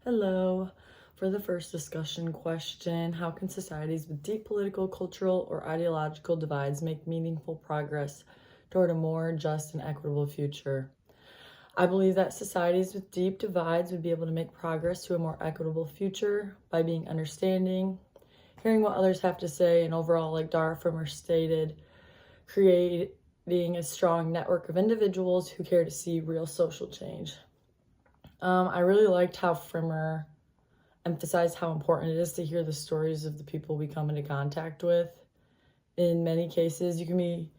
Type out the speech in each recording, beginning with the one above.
Hello. For the first discussion question, how can societies with deep political, cultural, or ideological divides make meaningful progress toward a more just and equitable future? I believe that societies with deep divides would be able to make progress to a more equitable future by being understanding, hearing what others have to say, and overall, like Dara Frimer stated, creating a strong network of individuals who care to see real social change. I really liked how Frimer emphasized how important it is to hear the stories of the people we come into contact with. In many cases, you can be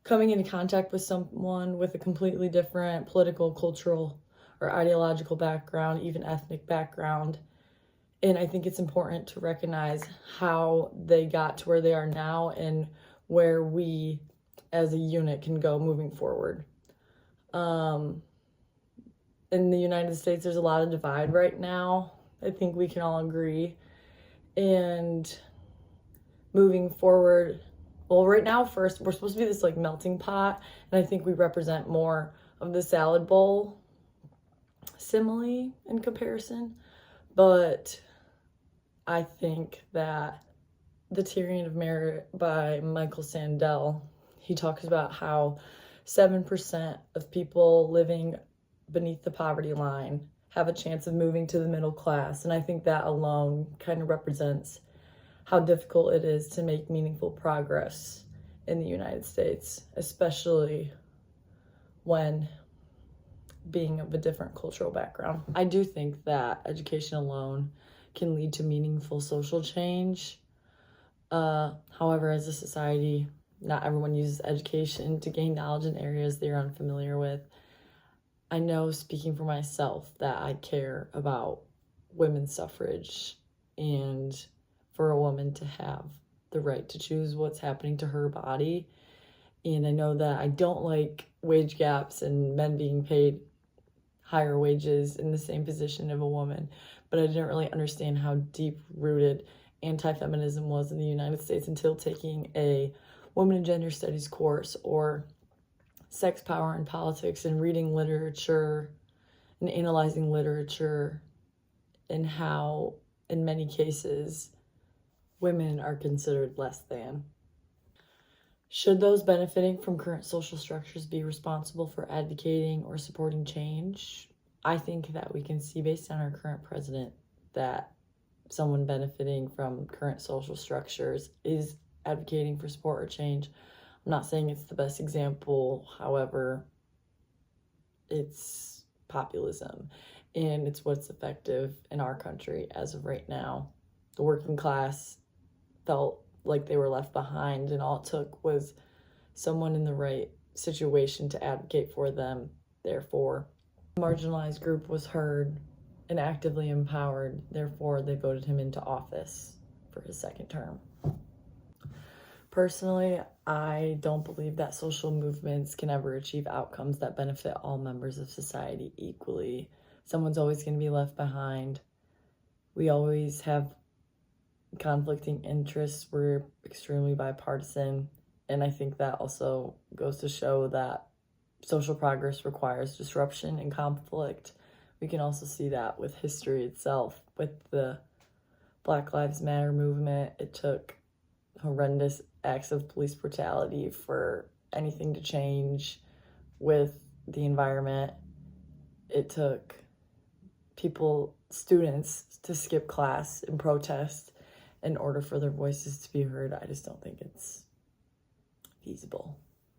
coming into contact with someone with a completely different political, cultural, or ideological background, even ethnic background. And I think it's important to recognize how they got to where they are now and where we as a unit can go moving forward. In the United States, there's a lot of divide right now. I think we can all agree. And moving forward, well, right now, first, we're supposed to be this like melting pot, and I think we represent more of the salad bowl simile in comparison. But I think that The Tyranny of Merit by Michael Sandel, he talks about how 7% of people living beneath the poverty line have a chance of moving to the middle class. And I think that alone kind of represents how difficult it is to make meaningful progress in the United States, especially when being of a different cultural background. I do think that education alone can lead to meaningful social change. However, as a society, not everyone uses education to gain knowledge in areas they're unfamiliar with. I know, speaking for myself, that I care about women's suffrage and for a woman to have the right to choose what's happening to her body. And I know that I don't like wage gaps and men being paid higher wages in the same position of a woman, but I didn't really understand how deep-rooted anti-feminism was in the United States until taking a women and gender studies course or sex, power, and politics, and reading literature and analyzing literature, and how in many cases women are considered less than. Should those benefiting from current social structures be responsible for advocating or supporting change? I think that we can see, based on our current president, that someone benefiting from current social structures is advocating for support or change. I'm not saying it's the best example, however, it's populism, and it's what's effective in our country as of right now. The working class felt like they were left behind, and all it took was someone in the right situation to advocate for them. Therefore, the marginalized group was heard and actively empowered. Therefore, they voted him into office for his second term. Personally, I don't believe that social movements can ever achieve outcomes that benefit all members of society equally. Someone's always going to be left behind. We always have conflicting interests. We're extremely bipartisan. And I think that also goes to show that social progress requires disruption and conflict. We can also see that with history itself. With the Black Lives Matter movement, it took horrendous acts of police brutality for anything to change. With the environment, it took students to skip class and protest in order for their voices to be heard. I just don't think it's feasible.